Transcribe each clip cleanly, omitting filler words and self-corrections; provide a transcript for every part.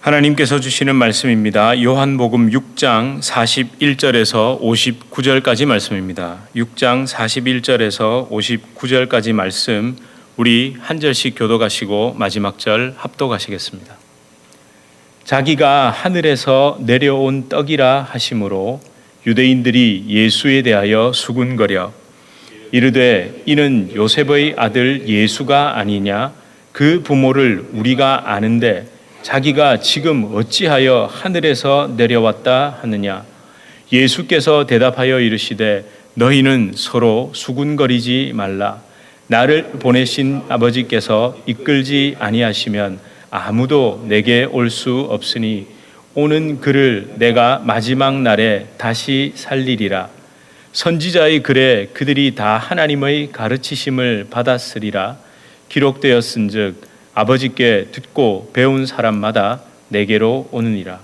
하나님께서 주시는 말씀입니다. 요한복음 6장 41절에서 59절까지 말씀입니다. 6장 41절에서 59절까지 말씀, 우리 한 절씩 교독하시고 마지막 절 합독하시겠습니다. 자기가 하늘에서 내려온 떡이라 하심으로 유대인들이 예수에 대하여 수군거려 이르되 이는 요셉의 아들 예수가 아니냐? 그 부모를 우리가 아는데 자기가 지금 어찌하여 하늘에서 내려왔다 하느냐? 예수께서 대답하여 이르시되 너희는 서로 수군거리지 말라. 나를 보내신 아버지께서 이끌지 아니하시면 아무도 내게 올 수 없으니 오는 그를 내가 마지막 날에 다시 살리리라. 선지자의 글에 그들이 다 하나님의 가르치심을 받았으리라. 기록되었은즉 아버지께 듣고 배운 사람마다 내게로 오느니라.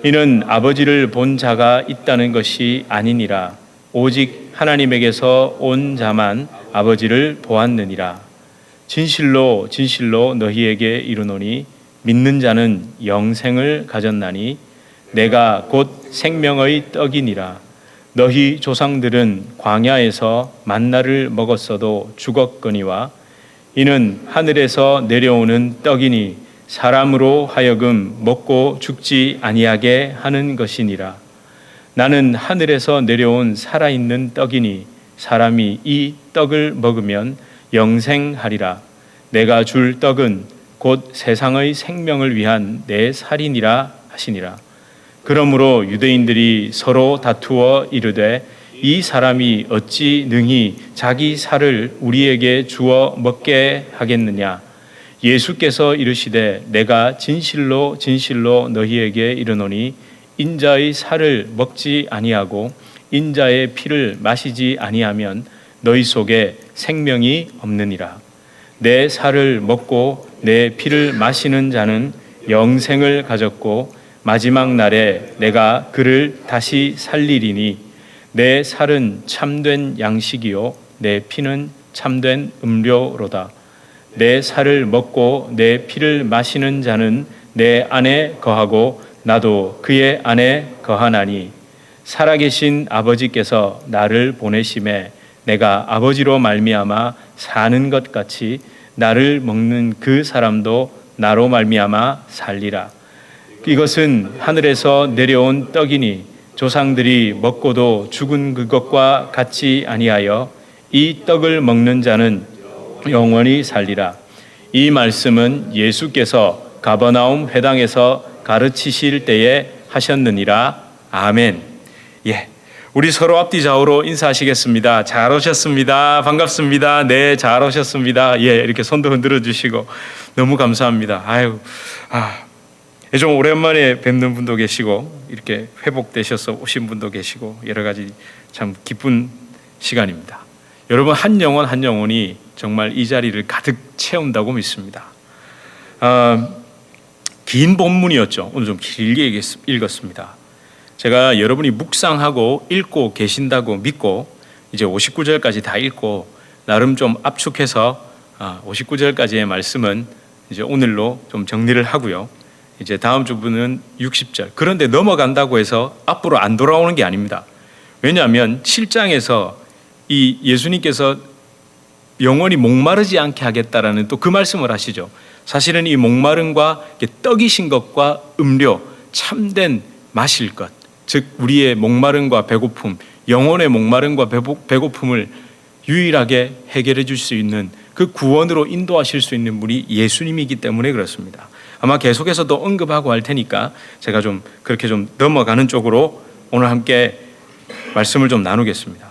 이는 아버지를 본 자가 있다는 것이 아니니라. 오직 하나님에게서 온 자만 아버지를 보았느니라. 진실로 진실로 너희에게 이르노니 믿는 자는 영생을 가졌나니 내가 곧 생명의 떡이니라. 너희 조상들은 광야에서 만나를 먹었어도 죽었거니와 이는 하늘에서 내려오는 떡이니 사람으로 하여금 먹고 죽지 아니하게 하는 것이니라. 나는 하늘에서 내려온 살아있는 떡이니 사람이 이 떡을 먹으면 영생하리라. 내가 줄 떡은 곧 세상의 생명을 위한 내 살이니라 하시니라. 그러므로 유대인들이 서로 다투어 이르되 이 사람이 어찌 능히 자기 살을 우리에게 주어 먹게 하겠느냐? 예수께서 이르시되 내가 진실로 진실로 너희에게 이르노니 인자의 살을 먹지 아니하고 인자의 피를 마시지 아니하면 너희 속에 생명이 없느니라. 내 살을 먹고 내 피를 마시는 자는 영생을 가졌고 마지막 날에 내가 그를 다시 살리리니 내 살은 참된 양식이요 내 피는 참된 음료로다. 내 살을 먹고 내 피를 마시는 자는 내 안에 거하고 나도 그의 안에 거하나니 살아계신 아버지께서 나를 보내심에 내가 아버지로 말미암아 사는 것 같이 나를 먹는 그 사람도 나로 말미암아 살리라. 이것은 하늘에서 내려온 떡이니 조상들이 먹고도 죽은 그것과 같이 아니하여 이 떡을 먹는 자는 영원히 살리라. 이 말씀은 예수께서 가버나움 회당에서 가르치실 때에 하셨느니라. 아멘. 예, 우리 서로 앞뒤 좌우로 인사하시겠습니다. 잘 오셨습니다. 반갑습니다. 네, 잘 오셨습니다. 예, 이렇게 손도 흔들어 주시고 너무 감사합니다. 좀 오랜만에 뵙는 분도 계시고 이렇게 회복되셔서 오신 분도 계시고 여러 가지 참 기쁜 시간입니다. 여러분 한 영혼 한 영혼이 정말 이 자리를 가득 채운다고 믿습니다. 긴 본문이었죠. 오늘 좀 길게 읽었습니다. 제가 여러분이 묵상하고 읽고 계신다고 믿고 이제 59절까지 다 읽고 나름 좀 압축해서 59절까지의 말씀은 이제 오늘로 좀 정리를 하고요. 이제 다음 주부는 60절. 그런데 넘어간다고 해서 앞으로 안 돌아오는 게 아닙니다. 왜냐하면 7장에서 이 예수님께서 영원히 목마르지 않게 하겠다라는 또 그 말씀을 하시죠. 사실은 이 목마름과 떡이신 것과 음료, 참된 마실 것, 즉 우리의 목마름과 배고픔, 영혼의 목마름과 배고픔을 유일하게 해결해 줄 수 있는 그 구원으로 인도하실 수 있는 분이 예수님이기 때문에 그렇습니다. 아마 계속해서 또 언급하고 할 테니까 제가 좀 그렇게 좀 넘어가는 쪽으로 오늘 함께 말씀을 좀 나누겠습니다.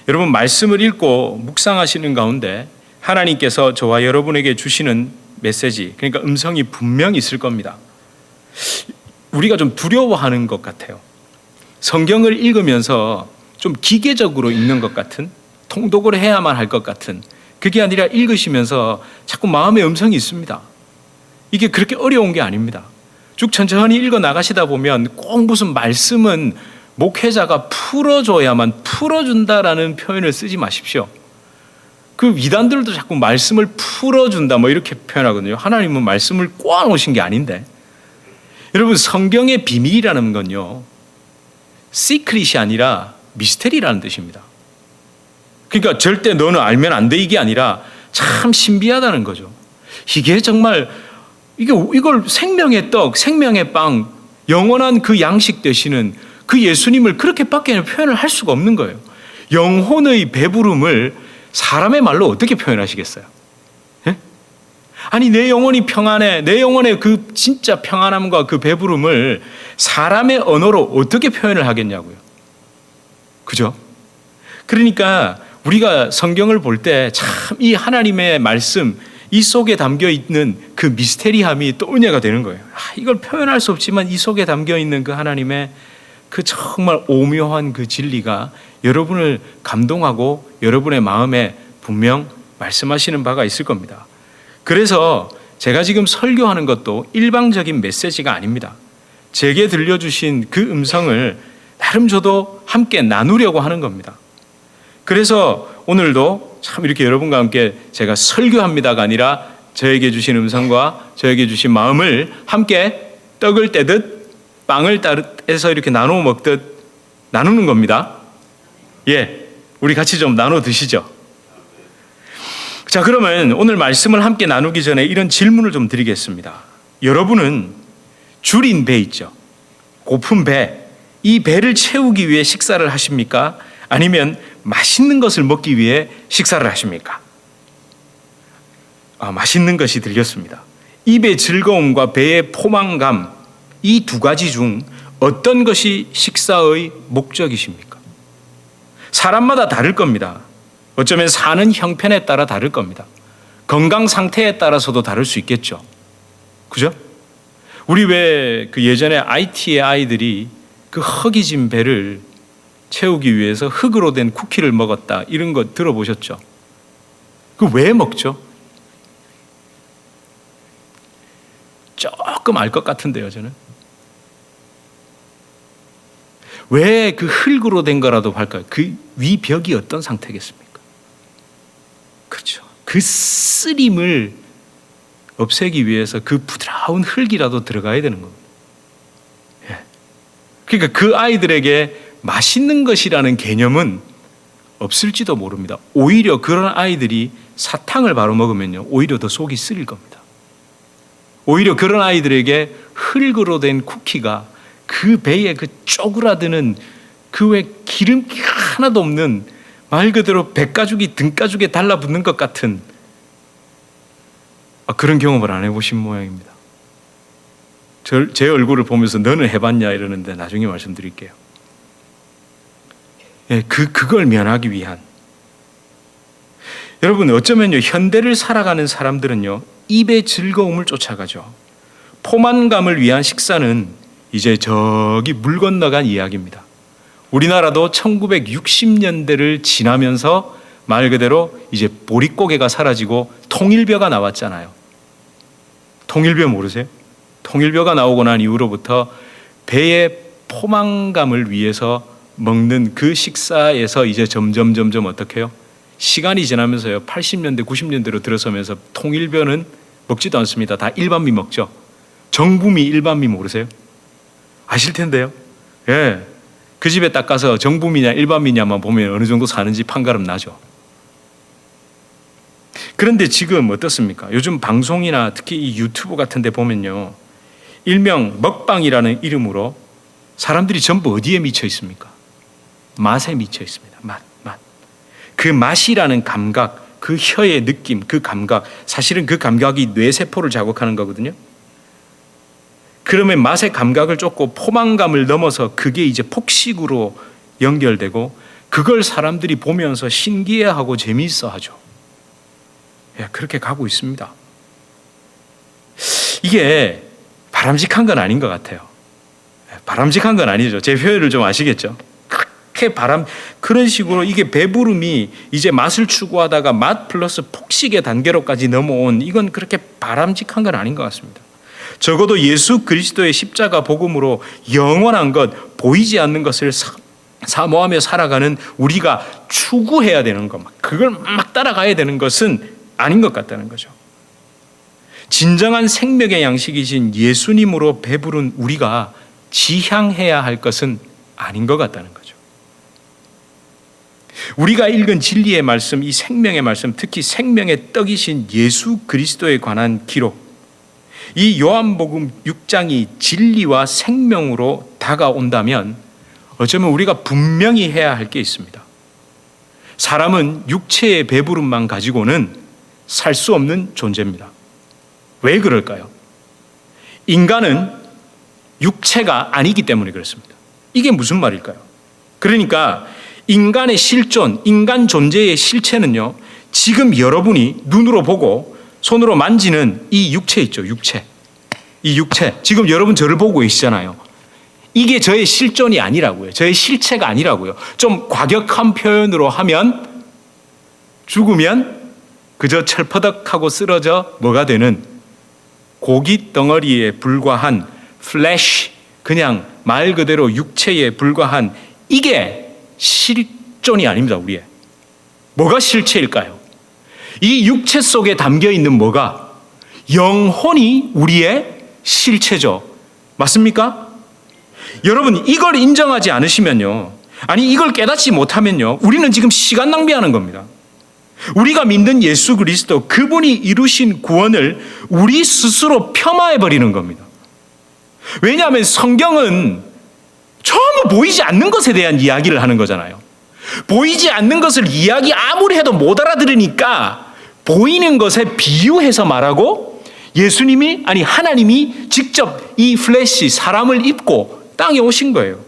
여러분 말씀을 읽고 묵상하시는 가운데 하나님께서 저와 여러분에게 주시는 메시지, 그러니까 음성이 분명히 있을 겁니다. 우리가 좀 두려워하는 것 같아요. 성경을 읽으면서 좀 기계적으로 읽는 것 같은, 통독을 해야만 할 것 같은, 그게 아니라 읽으시면서 자꾸 마음의 음성이 있습니다. 이게 그렇게 어려운 게 아닙니다. 쭉 천천히 읽어 나가시다 보면 꼭 무슨 말씀은 목회자가 풀어줘야만 풀어준다라는 표현을 쓰지 마십시오. 그 이단들도 자꾸 말씀을 풀어준다 뭐 이렇게 표현하거든요. 하나님은 말씀을 꼬아놓으신 게 아닌데 여러분, 성경의 비밀이라는 건요, 시크릿이 아니라 미스테리라는 뜻입니다. 그러니까 절대 너는 알면 안 돼 이게 아니라 참 신비하다는 거죠. 이게 정말 이걸 생명의 떡, 생명의 빵, 영원한 그 양식 되시는 그 예수님을 그렇게밖에 표현을 할 수가 없는 거예요. 영혼의 배부름을 사람의 말로 어떻게 표현하시겠어요? 예? 아니, 내 영혼이 평안해, 내 영혼의 그 진짜 평안함과 그 배부름을 사람의 언어로 어떻게 표현을 하겠냐고요. 그죠? 그러니까 우리가 성경을 볼 때 참 이 하나님의 말씀, 이 속에 담겨 있는 그 미스테리함이 또 은혜가 되는 거예요. 이걸 표현할 수 없지만 이 속에 담겨 있는 그 하나님의 그 정말 오묘한 그 진리가 여러분을 감동하고 여러분의 마음에 분명 말씀하시는 바가 있을 겁니다. 그래서 제가 지금 설교하는 것도 일방적인 메시지가 아닙니다. 제게 들려주신 그 음성을 나름 저도 함께 나누려고 하는 겁니다. 그래서 오늘도 참 이렇게 여러분과 함께 제가 설교합니다가 아니라 저에게 주신 음성과 저에게 주신 마음을 함께 떡을 떼듯 빵을 떼서 이렇게 나누어 먹듯 나누는 겁니다. 예, 우리 같이 좀 나눠 드시죠. 자, 그러면 오늘 말씀을 함께 나누기 전에 이런 질문을 좀 드리겠습니다. 여러분은 줄인 배 있죠? 고픈 배, 이 배를 채우기 위해 식사를 하십니까? 아니면 맛있는 것을 먹기 위해 식사를 하십니까? 맛있는 것이 들렸습니다. 입의 즐거움과 배의 포만감, 이 두 가지 중 어떤 것이 식사의 목적이십니까? 사람마다 다를 겁니다. 어쩌면 사는 형편에 따라 다를 겁니다. 건강 상태에 따라서도 다를 수 있겠죠. 그죠? 우리 왜 그 예전에 IT의 아이들이 그 허기진 배를 채우기 위해서 흙으로 된 쿠키를 먹었다, 이런 거 들어보셨죠? 그 왜 먹죠? 조금 알 것 같은데요, 저는. 왜 그 흙으로 된 거라도 할까요? 그 위벽이 어떤 상태겠습니까? 그렇죠. 그 쓰림을 없애기 위해서 그 부드러운 흙이라도 들어가야 되는 겁니다. 예. 그러니까 그 아이들에게 맛있는 것이라는 개념은 없을지도 모릅니다. 오히려 그런 아이들이 사탕을 바로 먹으면요, 오히려 더 속이 쓰릴 겁니다. 오히려 그런 아이들에게 흙으로 된 쿠키가 그 배에 그 쪼그라드는 그 왜 기름기 하나도 없는 말 그대로 배가죽이 등가죽에 달라붙는 것 같은 그런 경험을 안 해보신 모양입니다. 제 얼굴을 보면서 너는 해봤냐 이러는데 나중에 말씀드릴게요. 예, 그걸 면하기 위한. 여러분, 어쩌면요, 현대를 살아가는 사람들은요, 입의 즐거움을 쫓아가죠. 포만감을 위한 식사는 이제 저기 물 건너간 이야기입니다. 우리나라도 1960년대를 지나면서 말 그대로 이제 보릿고개가 사라지고 통일벼가 나왔잖아요. 통일벼 모르세요? 통일벼가 나오고 난 이후로부터 배의 포만감을 위해서 먹는 그 식사에서 이제 점점 어떻게 해요? 시간이 지나면서요, 80년대 90년대로 들어서면서 통일벼는 먹지도 않습니다. 다 일반미 먹죠. 정부미, 일반미 모르세요? 아실 텐데요. 예, 그 집에 딱 가서 정부미냐 일반미냐만 보면 어느 정도 사는지 판가름 나죠. 그런데 지금 어떻습니까? 요즘 방송이나 특히 이 유튜브 같은 데 보면요, 일명 먹방이라는 이름으로 사람들이 전부 어디에 미쳐 있습니까? 맛에 미쳐 있습니다. 맛. 그 맛이라는 감각, 그 혀의 느낌, 그 감각, 사실은 그 감각이 뇌세포를 자극하는 거거든요. 그러면 맛의 감각을 쫓고 포만감을 넘어서 그게 이제 폭식으로 연결되고 그걸 사람들이 보면서 신기해하고 재미있어 하죠. 예, 그렇게 가고 있습니다. 이게 바람직한 건 아닌 것 같아요. 바람직한 건 아니죠. 제 표현을 좀 아시겠죠? 그런 식으로 이게 배부름이 이제 맛을 추구하다가 맛 플러스 폭식의 단계로까지 넘어온, 이건 그렇게 바람직한 건 아닌 것 같습니다. 적어도 예수 그리스도의 십자가 복음으로 영원한 것, 보이지 않는 것을 사모하며 살아가는 우리가 추구해야 되는 것, 그걸 막 따라가야 되는 것은 아닌 것 같다는 거죠. 진정한 생명의 양식이신 예수님으로 배부른 우리가 지향해야 할 것은 아닌 것 같다는 거죠. 우리가 읽은 진리의 말씀, 이 생명의 말씀, 특히 생명의 떡이신 예수 그리스도에 관한 기록, 이 요한복음 6장이 진리와 생명으로 다가온다면 어쩌면 우리가 분명히 해야 할 게 있습니다. 사람은 육체의 배부름만 가지고는 살 수 없는 존재입니다. 왜 그럴까요? 인간은 육체가 아니기 때문에 그렇습니다. 이게 무슨 말일까요? 그러니까 인간의 실존, 인간 존재의 실체는요, 지금 여러분이 눈으로 보고 손으로 만지는 이 육체 있죠, 육체. 이 육체, 지금 여러분 저를 보고 계시잖아요. 이게 저의 실존이 아니라고요. 저의 실체가 아니라고요. 좀 과격한 표현으로 하면 죽으면 그저 철퍼덕하고 쓰러져 뭐가 되는 고기 덩어리에 불과한 플래시, 그냥 말 그대로 육체에 불과한 이게 실존이 아닙니다. 우리의. 뭐가 실체일까요? 이 육체 속에 담겨 있는 뭐가? 영혼이 우리의 실체죠. 맞습니까? 여러분, 이걸 인정하지 않으시면요, 아니 이걸 깨닫지 못하면요, 우리는 지금 시간 낭비하는 겁니다. 우리가 믿는 예수 그리스도, 그분이 이루신 구원을 우리 스스로 폄하해버리는 겁니다. 왜냐하면 성경은 전부 보이지 않는 것에 대한 이야기를 하는 거잖아요. 보이지 않는 것을 이야기 아무리 해도 못 알아들으니까 보이는 것에 비유해서 말하고, 예수님이, 아니 하나님이 직접 이 플래시, 사람을 입고 땅에 오신 거예요.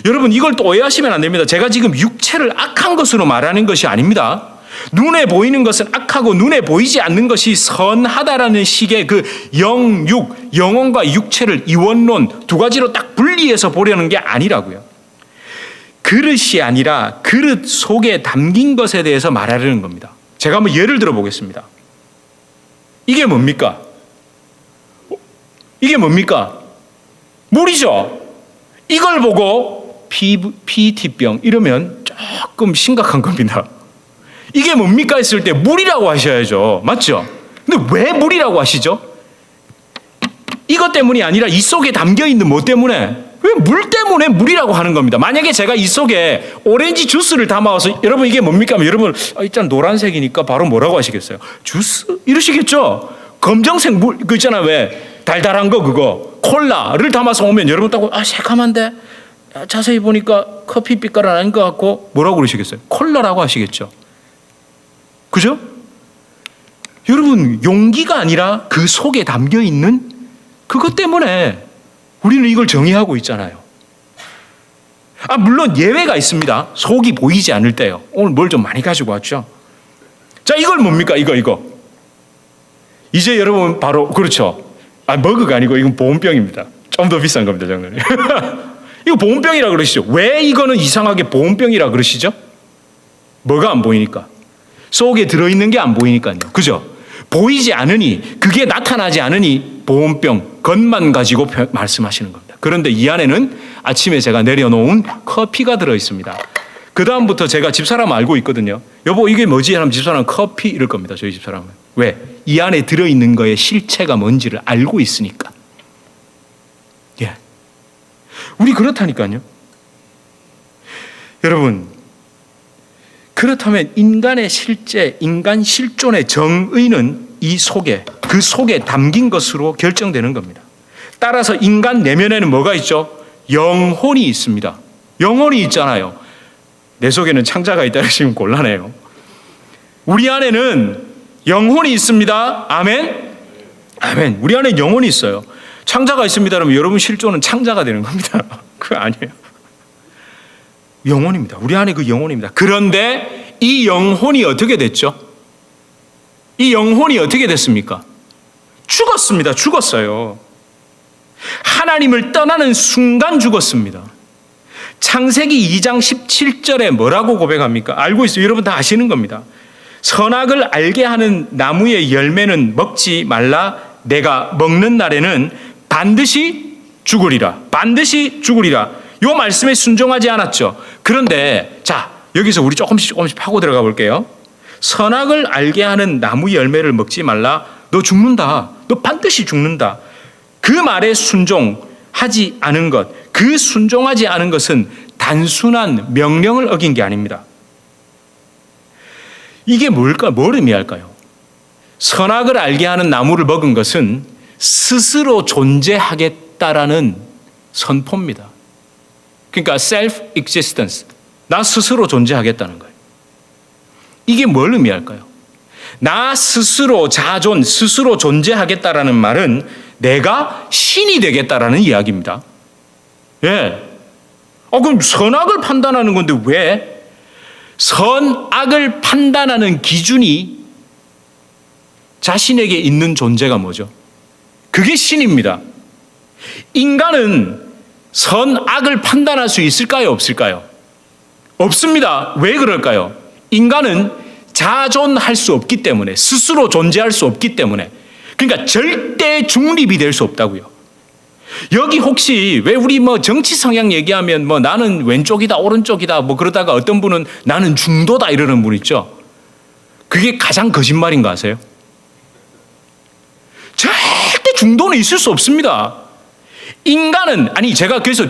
여러분, 이걸 또 오해하시면 안 됩니다. 제가 지금 육체를 악한 것으로 말하는 것이 아닙니다. 눈에 보이는 것은 악하고 눈에 보이지 않는 것이 선하다라는 식의 그 영육, 영혼과 육체를 이원론 두 가지로 딱 분리해서 보려는 게 아니라고요. 그릇이 아니라 그릇 속에 담긴 것에 대해서 말하려는 겁니다. 제가 한번 예를 들어 보겠습니다. 이게 뭡니까? 이게 뭡니까? 물이죠. 이걸 보고 PET병 이러면 조금 심각한 겁니다. 이게 뭡니까 했을 때 물이라고 하셔야죠. 맞죠? 근데 왜 물이라고 하시죠? 이것 때문이 아니라 이 속에 담겨 있는 뭐 때문에? 왜 물 때문에 물이라고 하는 겁니다. 만약에 제가 이 속에 오렌지 주스를 담아와서 여러분 이게 뭡니까 하면 여러분 일단 노란색이니까 바로 뭐라고 하시겠어요? 주스? 이러시겠죠? 검정색 물, 그 있잖아요. 왜? 달달한 거 그거. 콜라를 담아서 오면 여러분 딱 새카만데? 자세히 보니까 커피 빛깔은 아닌 것 같고 뭐라고 그러시겠어요? 콜라라고 하시겠죠? 그죠? 여러분, 용기가 아니라 그 속에 담겨 있는 그것 때문에 우리는 이걸 정의하고 있잖아요. 물론 예외가 있습니다. 속이 보이지 않을 때요. 오늘 뭘 좀 많이 가지고 왔죠. 자, 이걸 뭡니까? 이거. 이제 여러분 바로, 그렇죠. 머그가 아니고 이건 보온병입니다. 좀 더 비싼 겁니다, 장로님. 이거 보온병이라 그러시죠. 왜 이거는 이상하게 보온병이라 그러시죠? 뭐가 안 보이니까. 속에 들어있는 게 안 보이니까요. 그죠? 보이지 않으니, 그게 나타나지 않으니 보온병, 겉만 가지고 말씀하시는 겁니다. 그런데 이 안에는 아침에 제가 내려놓은 커피가 들어있습니다. 그 다음부터 제가 집사람 알고 있거든요. 여보, 이게 뭐지? 하면 집사람 커피 이럴 겁니다. 저희 집사람은. 왜? 이 안에 들어있는 거의 실체가 뭔지를 알고 있으니까. 예. 우리 그렇다니까요. 여러분, 그렇다면 인간의 실제, 인간 실존의 정의는 이 속에, 그 속에 담긴 것으로 결정되는 겁니다. 따라서 인간 내면에는 뭐가 있죠? 영혼이 있습니다. 영혼이 있잖아요. 내 속에는 창자가 있다 하시면 곤란해요. 우리 안에는 영혼이 있습니다. 아멘? 아멘. 우리 안에 영혼이 있어요. 창자가 있습니다. 그러면 여러분 실존은 창자가 되는 겁니다. 그거 아니에요. 영혼입니다. 우리 안에 그 영혼입니다. 그런데 이 영혼이 어떻게 됐죠? 이 영혼이 어떻게 됐습니까? 죽었습니다. 죽었어요. 하나님을 떠나는 순간 죽었습니다. 창세기 2장 17절에 뭐라고 고백합니까? 알고 있어요. 여러분 다 아시는 겁니다. 선악을 알게 하는 나무의 열매는 먹지 말라. 내가 먹는 날에는 반드시 죽으리라. 반드시 죽으리라. 이 말씀에 순종하지 않았죠. 그런데 자, 여기서 우리 조금씩 파고 들어가 볼게요. 선악을 알게 하는 나무 열매를 먹지 말라. 너 죽는다. 너 반드시 죽는다. 그 말에 순종하지 않은 것, 그 순종하지 않은 것은 단순한 명령을 어긴 게 아닙니다. 이게 뭘 의미할까요? 선악을 알게 하는 나무를 먹은 것은 스스로 존재하겠다라는 선포입니다. 그러니까 self-existence, 나 스스로 존재하겠다는 거예요. 이게 뭘 의미할까요? 나 스스로 자존, 스스로 존재하겠다라는 말은 내가 신이 되겠다라는 이야기입니다. 예. 그럼 선악을 판단하는 건데 왜? 선악을 판단하는 기준이 자신에게 있는 존재가 뭐죠? 그게 신입니다. 인간은 선악을 판단할 수 있을까요? 없을까요? 없습니다. 왜 그럴까요? 인간은 자존할 수 없기 때문에, 스스로 존재할 수 없기 때문에, 그러니까 절대 중립이 될 수 없다고요. 여기 혹시 왜 우리 정치 성향 얘기하면 나는 왼쪽이다 오른쪽이다 그러다가 어떤 분은 나는 중도다 이러는 분 있죠. 그게 가장 거짓말인 거 아세요? 절대 중도는 있을 수 없습니다. 인간은 제가 그래서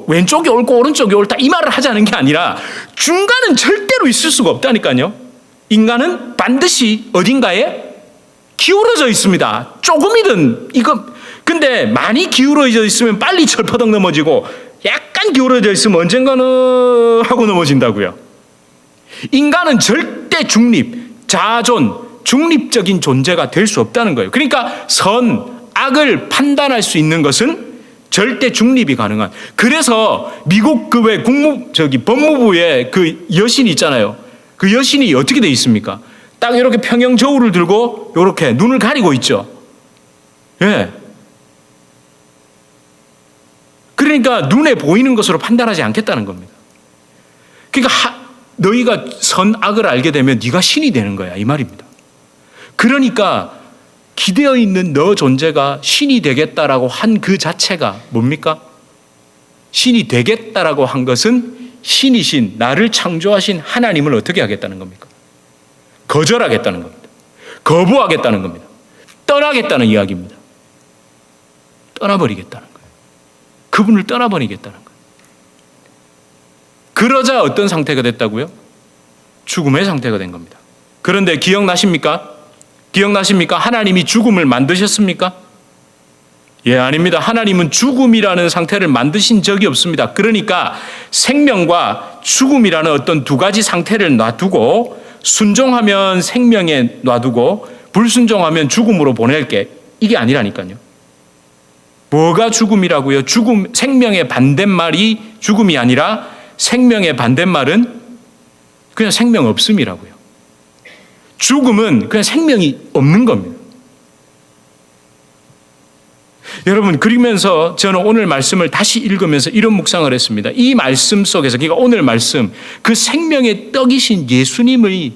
왼쪽이 옳고 오른쪽이 옳다 이 말을 하자는 게 아니라 중간은 절대로 있을 수가 없다니까요. 인간은 반드시 어딘가에 기울어져 있습니다. 조금이든 근데 많이 기울어져 있으면 빨리 철퍼덕 넘어지고 약간 기울어져 있으면 언젠가는 하고 넘어진다고요. 인간은 절대 중립, 자존, 중립적인 존재가 될 수 없다는 거예요. 그러니까 선악을 판단할 수 있는 것은 절대 중립이 가능한. 그래서 미국 법무부에 그 여신이 있잖아요. 그 여신이 어떻게 돼 있습니까? 딱 이렇게 평형 저울을 들고 이렇게 눈을 가리고 있죠. 예. 그러니까 눈에 보이는 것으로 판단하지 않겠다는 겁니다. 그러니까 너희가 선악을 알게 되면 네가 신이 되는 거야 이 말입니다. 그러니까 기대어 있는 너 존재가 신이 되겠다라고 한 그 자체가 뭡니까? 신이 되겠다라고 한 것은 신이신 나를 창조하신 하나님을 어떻게 하겠다는 겁니까? 거절하겠다는 겁니다. 거부하겠다는 겁니다. 떠나겠다는 이야기입니다. 떠나버리겠다는 거예요. 그분을 떠나버리겠다는 거예요. 그러자 어떤 상태가 됐다고요? 죽음의 상태가 된 겁니다. 그런데 기억나십니까? 하나님이 죽음을 만드셨습니까? 예, 아닙니다. 하나님은 죽음이라는 상태를 만드신 적이 없습니다. 그러니까 생명과 죽음이라는 어떤 두 가지 상태를 놔두고 순종하면 생명에 놔두고 불순종하면 죽음으로 보낼게. 이게 아니라니까요. 뭐가 죽음이라고요? 생명의 반대말이 죽음이 아니라 생명의 반대말은 그냥 생명 없음이라고요. 죽음은 그냥 생명이 없는 겁니다. 여러분, 그러면서 저는 오늘 말씀을 다시 읽으면서 이런 묵상을 했습니다. 이 말씀 속에서, 그러니까 오늘 말씀, 그 생명의 떡이신 예수님의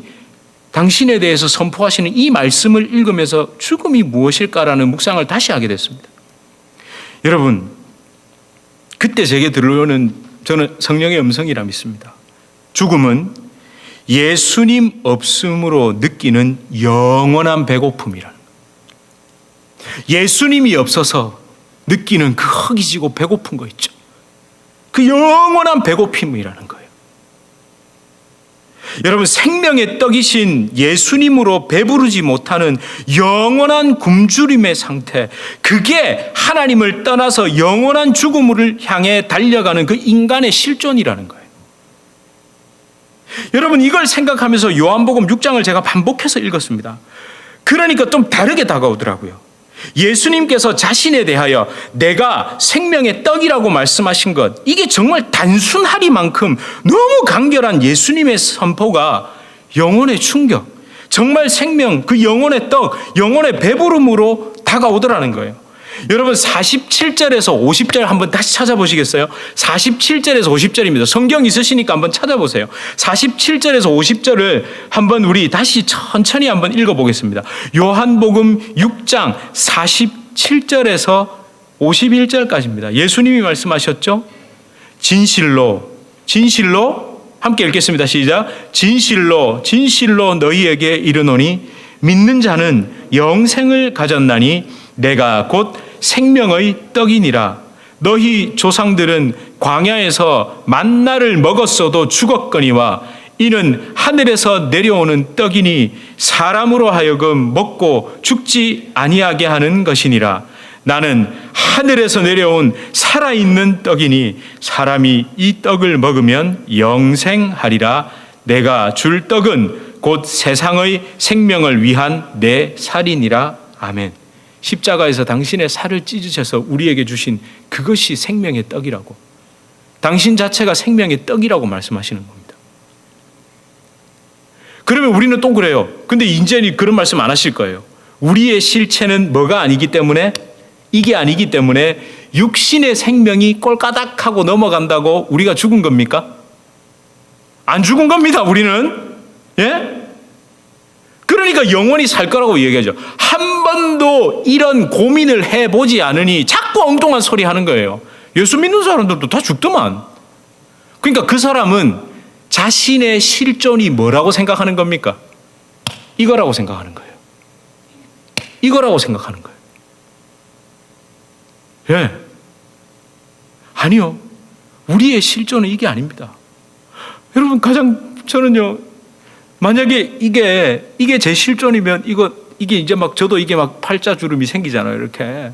당신에 대해서 선포하시는 이 말씀을 읽으면서 죽음이 무엇일까라는 묵상을 다시 하게 됐습니다. 여러분, 그때 제게 들려오는 저는 성령의 음성이라 믿습니다. 죽음은 예수님 없음으로 느끼는 영원한 배고픔이라는 거예요. 예수님이 없어서 느끼는 그 허기지고 배고픈 거 있죠. 그 영원한 배고픔이라는 거예요. 여러분, 생명의 떡이신 예수님으로 배부르지 못하는 영원한 굶주림의 상태, 그게 하나님을 떠나서 영원한 죽음을 향해 달려가는 그 인간의 실존이라는 거예요. 여러분, 이걸 생각하면서 요한복음 6장을 제가 반복해서 읽었습니다. 그러니까 좀 다르게 다가오더라고요. 예수님께서 자신에 대하여 내가 생명의 떡이라고 말씀하신 것, 이게 정말 단순하리만큼 너무 간결한 예수님의 선포가 영혼의 충격, 정말 생명, 그 영혼의 떡, 영혼의 배부름으로 다가오더라는 거예요. 여러분, 47절에서 50절 한번 다시 찾아보시겠어요? 47절에서 50절입니다. 성경 있으시니까 한번 찾아보세요. 47절에서 50절을 한번 우리 다시 천천히 한번 읽어보겠습니다. 요한복음 6장 47절에서 51절까지입니다. 예수님이 말씀하셨죠? 진실로 함께 읽겠습니다. 시작. 진실로 너희에게 이르노니 믿는 자는 영생을 가졌나니 내가 곧 생명의 떡이니라. 너희 조상들은 광야에서 만나를 먹었어도 죽었거니와 이는 하늘에서 내려오는 떡이니 사람으로 하여금 먹고 죽지 아니하게 하는 것이니라. 나는 하늘에서 내려온 살아있는 떡이니 사람이 이 떡을 먹으면 영생하리라. 내가 줄 떡은 곧 세상의 생명을 위한 내 살이니라. 아멘. 십자가에서 당신의 살을 찢으셔서 우리에게 주신 그것이 생명의 떡이라고, 당신 자체가 생명의 떡이라고 말씀하시는 겁니다. 그러면 우리는 또 그래요. 근데 이제는 그런 말씀 안 하실 거예요. 우리의 실체는 뭐가 아니기 때문에, 이게 아니기 때문에 육신의 생명이 꼴까닥하고 넘어간다고 우리가 죽은 겁니까? 안 죽은 겁니다, 우리는. 예? 그러니까 영원히 살 거라고 얘기하죠. 한 번도 이런 고민을 해보지 않으니 자꾸 엉뚱한 소리 하는 거예요. 예수 믿는 사람들도 다 죽더만. 그러니까 그 사람은 자신의 실존이 뭐라고 생각하는 겁니까? 이거라고 생각하는 거예요. 이거라고 생각하는 거예요. 예. 아니요. 우리의 실존은 이게 아닙니다. 여러분, 저는요, 만약에 이게 제 실존이면 이게 이제 막 저도 이게 막 팔자주름이 생기잖아요. 이렇게.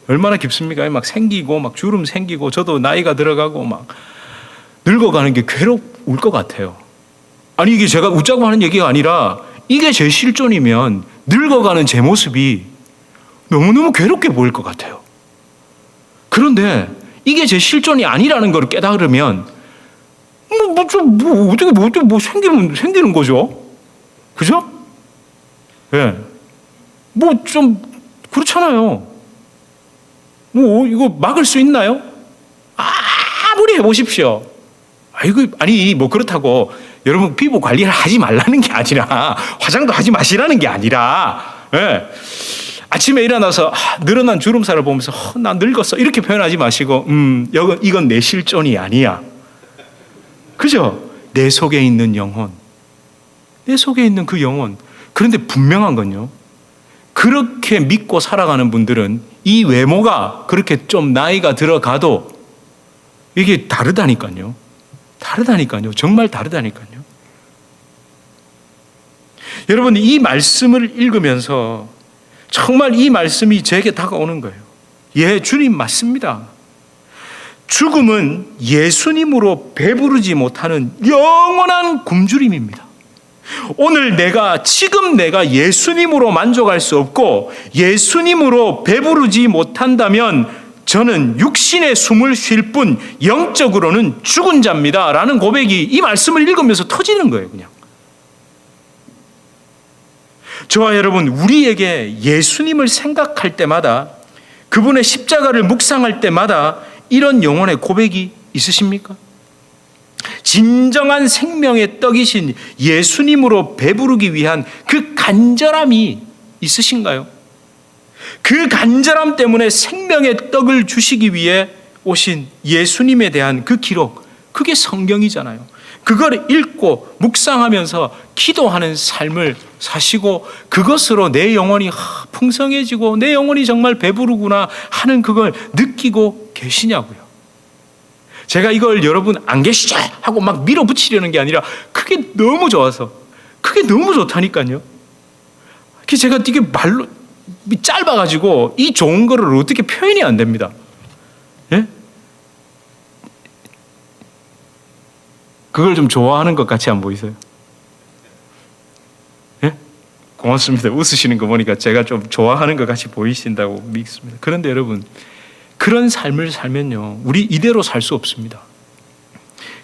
얼마나 깊습니까? 막 생기고 막 주름 생기고 저도 나이가 들어가고 막 늙어가는 게 괴로울 것 같아요. 아니, 이게 제가 웃자고 하는 얘기가 아니라 이게 제 실존이면 늙어가는 제 모습이 너무너무 괴롭게 보일 것 같아요. 그런데 이게 제 실존이 아니라는 걸 깨달으면 어떻게 생기는 거죠? 그죠? 예. 좀 그렇잖아요. 이거 막을 수 있나요? 아무리 해보십시오. 그렇다고 여러분 피부 관리를 하지 말라는 게 아니라, 화장도 하지 마시라는 게 아니라, 예. 아침에 일어나서 늘어난 주름살을 보면서 나 늙었어 이렇게 표현하지 마시고, 이건 내 실존이 아니야. 그죠? 내 속에 있는 영혼, 내 속에 있는 그 영혼. 그런데 분명한 건요, 그렇게 믿고 살아가는 분들은 이 외모가 그렇게 좀 나이가 들어가도 이게 다르다니까요. 정말 다르다니까요. 여러분, 이 말씀을 읽으면서 정말 이 말씀이 제게 다가오는 거예요. 예, 주님 맞습니다. 죽음은 예수님으로 배부르지 못하는 영원한 굶주림입니다. 오늘 지금 내가 예수님으로 만족할 수 없고 예수님으로 배부르지 못한다면 저는 육신의 숨을 쉴 뿐 영적으로는 죽은 자입니다 라는 고백이 이 말씀을 읽으면서 터지는 거예요. 그냥 저와 여러분, 우리에게 예수님을 생각할 때마다, 그분의 십자가를 묵상할 때마다 이런 영혼의 고백이 있으십니까? 진정한 생명의 떡이신 예수님으로 배부르기 위한 그 간절함이 있으신가요? 그 간절함 때문에 생명의 떡을 주시기 위해 오신 예수님에 대한 그 기록, 그게 성경이잖아요. 그걸 읽고 묵상하면서 기도하는 삶을 사시고 그것으로 내 영혼이 풍성해지고 내 영혼이 정말 배부르구나 하는 그걸 느끼고 계시냐고요. 제가 이걸 여러분 안 계시죠? 하고 막 밀어붙이려는 게 아니라 그게 너무 좋아서, 그게 너무 좋다니까요. 제가 이게 말로 짧아가지고 이 좋은 거를 어떻게 표현이 안 됩니다. 예? 그걸 좀 좋아하는 것 같이 안 보이세요? 예? 고맙습니다. 웃으시는 거 보니까 제가 좀 좋아하는 것 같이 보이신다고 믿습니다. 그런데 여러분, 그런 삶을 살면요, 우리 이대로 살 수 없습니다.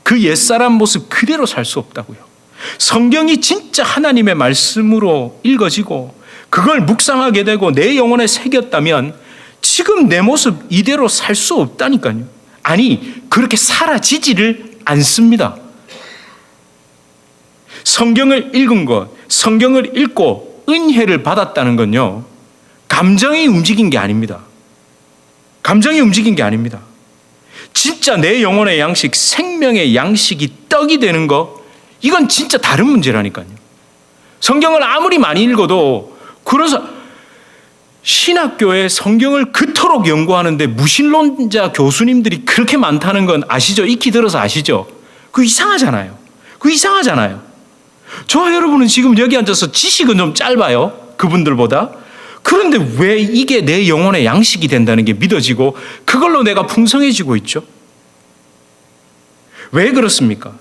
그 옛사람 모습 그대로 살 수 없다고요. 성경이 진짜 하나님의 말씀으로 읽어지고 그걸 묵상하게 되고 내 영혼에 새겼다면 지금 내 모습 이대로 살 수 없다니까요. 아니, 그렇게 사라지지를 않습니다. 성경을 읽은 것, 성경을 읽고 은혜를 받았다는 건요, 감정이 움직인 게 아닙니다. 감정이 움직인 게 아닙니다. 진짜 내 영혼의 양식, 생명의 양식이 떡이 되는 거, 이건 진짜 다른 문제라니까요. 성경을 아무리 많이 읽어도 그래서 신학교에 성경을 그토록 연구하는데 무신론자 교수님들이 그렇게 많다는 건 아시죠? 익히 들어서 아시죠? 그거 이상하잖아요. 그거 이상하잖아요. 저와 여러분은 지금 여기 앉아서 지식은 좀 짧아요. 그분들보다. 그런데 왜 이게 내 영혼의 양식이 된다는 게 믿어지고 그걸로 내가 풍성해지고 있죠? 왜 그렇습니까?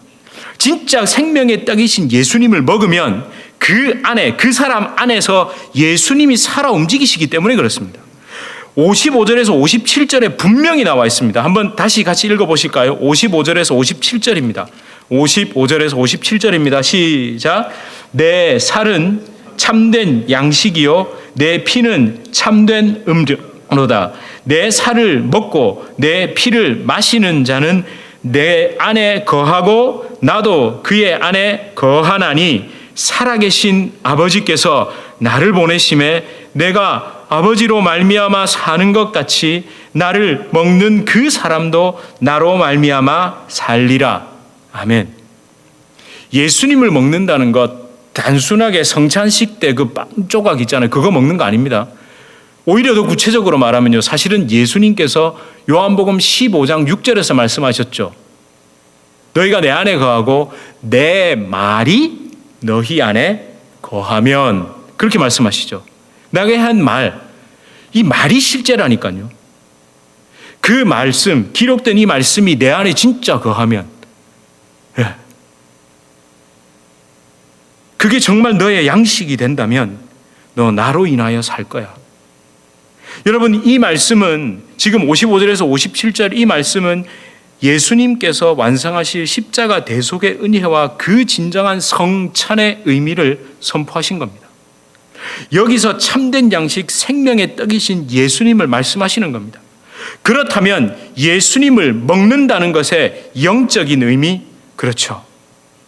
진짜 생명의 떡이신 예수님을 먹으면 그 안에, 그 사람 안에서 예수님이 살아 움직이시기 때문에 그렇습니다. 55절에서 57절에 분명히 나와 있습니다. 한번 다시 같이 읽어보실까요? 55절에서 57절입니다. 55절에서 57절입니다. 시작. 내 살은 참된 양식이요 내 피는 참된 음료로다. 내 살을 먹고 내 피를 마시는 자는 내 안에 거하고 나도 그의 안에 거하나니 살아계신 아버지께서 나를 보내심에 내가 아버지로 말미암아 사는 것 같이 나를 먹는 그 사람도 나로 말미암아 살리라. 아멘. 예수님을 먹는다는 것 단순하게 성찬식 때 그 빵 조각 있잖아요. 그거 먹는 거 아닙니다. 오히려 더 구체적으로 말하면요. 사실은 예수님께서 요한복음 15장 6절에서 말씀하셨죠. 너희가 내 안에 거하고 내 말이 너희 안에 거하면, 그렇게 말씀하시죠. 나게 한 말, 이 말이 실제라니까요. 그 말씀, 기록된 이 말씀이 내 안에 진짜 거하면, 그게 정말 너의 양식이 된다면 너 나로 인하여 살 거야. 여러분, 이 말씀은 지금 55절에서 57절 이 말씀은 예수님께서 완성하실 십자가 대속의 은혜와 그 진정한 성찬의 의미를 선포하신 겁니다. 여기서 참된 양식 생명의 떡이신 예수님을 말씀하시는 겁니다. 그렇다면 예수님을 먹는다는 것의 영적인 의미, 그렇죠.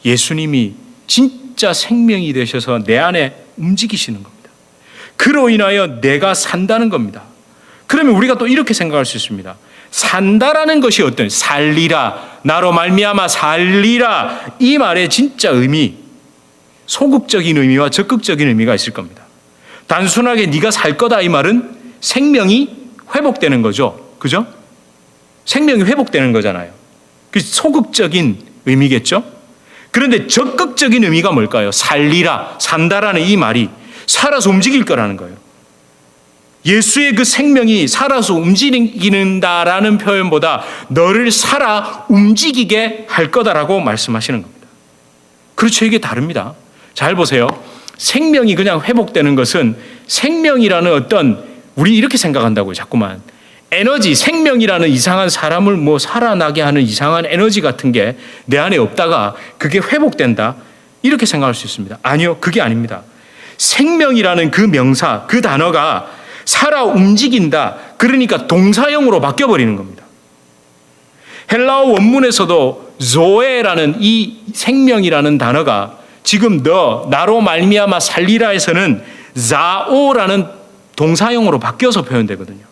예수님이 진짜 생명이 되셔서 내 안에 움직이시는 겁니다. 그로 인하여 내가 산다는 겁니다. 그러면 우리가 또 이렇게 생각할 수 있습니다. 산다라는 것이 어떤, 살리라, 나로 말미암아 살리라, 이 말의 진짜 의미, 소극적인 의미와 적극적인 의미가 있을 겁니다. 단순하게 네가 살 거다 이 말은 생명이 회복되는 거죠. 그죠? 생명이 회복되는 거잖아요. 그 소극적인 의미겠죠? 그런데 적극적인 의미가 뭘까요? 살리라, 산다라는 이 말이 살아서 움직일 거라는 거예요. 예수의 그 생명이 살아서 움직이는다라는 표현보다 너를 살아 움직이게 할 거다라고 말씀하시는 겁니다. 그렇죠. 이게 다릅니다. 잘 보세요. 생명이 그냥 회복되는 것은 생명이라는 어떤, 우리 이렇게 생각한다고요. 자꾸만. 에너지, 생명이라는 이상한 사람을 뭐 살아나게 하는 이상한 에너지 같은 게 내 안에 없다가 그게 회복된다. 이렇게 생각할 수 있습니다. 아니요. 그게 아닙니다. 생명이라는 그 명사, 그 단어가 살아 움직인다. 그러니까 동사형으로 바뀌어버리는 겁니다. 헬라어 원문에서도 조에라는 이 생명이라는 단어가 지금 너, 나로 말미암아 살리라에서는 자오라는 동사형으로 바뀌어서 표현되거든요.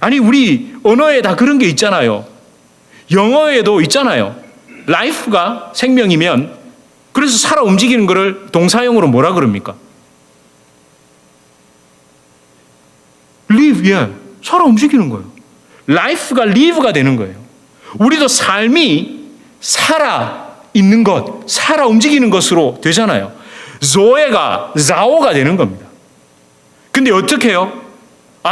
아니, 우리 언어에 다 그런 게 있잖아요. 영어에도 있잖아요. life가 생명이면 그래서 살아 움직이는 거를 동사형으로 뭐라 그럽니까? live, 살아 움직이는 거예요. life가 live가 되는 거예요. 우리도 삶이 살아 있는 것, 살아 움직이는 것으로 되잖아요. 조에가 자오가 되는 겁니다. 근데 어떻게 해요?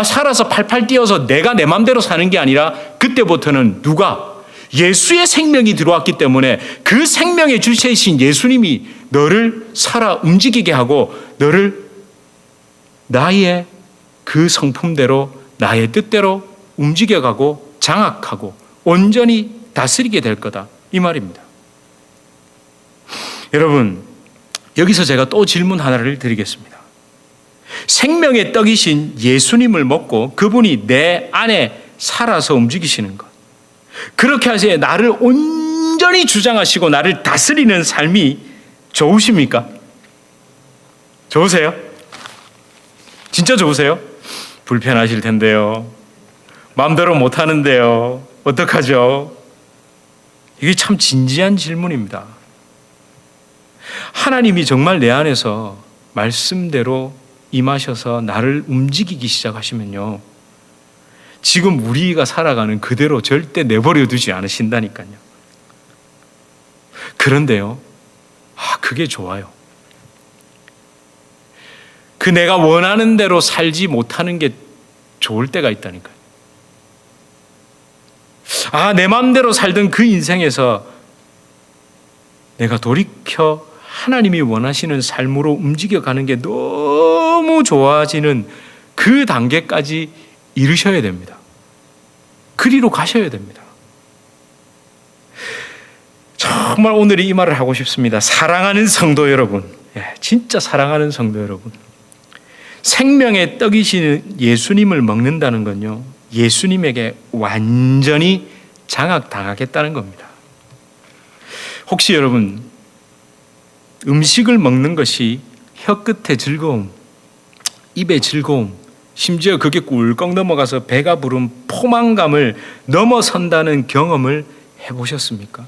살아서 팔팔 뛰어서 내가 내 맘대로 사는 게 아니라 그때부터는 누가? 예수의 생명이 들어왔기 때문에 그 생명의 주체이신 예수님이 너를 살아 움직이게 하고 너를 나의 그 성품대로 나의 뜻대로 움직여가고 장악하고 온전히 다스리게 될 거다. 이 말입니다. 여러분, 여기서 제가 또 질문 하나를 드리겠습니다. 생명의 떡이신 예수님을 먹고 그분이 내 안에 살아서 움직이시는 것, 그렇게 하시에 나를 온전히 주장하시고 나를 다스리는 삶이 좋으십니까? 좋으세요? 진짜 좋으세요? 불편하실 텐데요. 마음대로 못하는데요. 어떡하죠? 이게 참 진지한 질문입니다. 하나님이 정말 내 안에서 말씀대로 임하셔서 나를 움직이기 시작하시면요, 지금 우리가 살아가는 그대로 절대 내버려 두지 않으신다니까요. 그런데요, 그게 좋아요. 그 내가 원하는 대로 살지 못하는 게 좋을 때가 있다니까요. 내 마음대로 살던 그 인생에서 내가 돌이켜 하나님이 원하시는 삶으로 움직여가는 게 너무 좋아지는 그 단계까지 이르셔야 됩니다. 그리로 가셔야 됩니다. 정말 오늘 이 말을 하고 싶습니다. 사랑하는 성도 여러분, 진짜 사랑하는 성도 여러분, 생명의 떡이신 예수님을 먹는다는 건요, 예수님에게 완전히 장악당하겠다는 겁니다. 혹시 여러분, 음식을 먹는 것이 혀끝의 즐거움, 입의 즐거움, 심지어 그게 꿀꺽 넘어가서 배가 부른 포만감을 넘어선다는 경험을 해보셨습니까?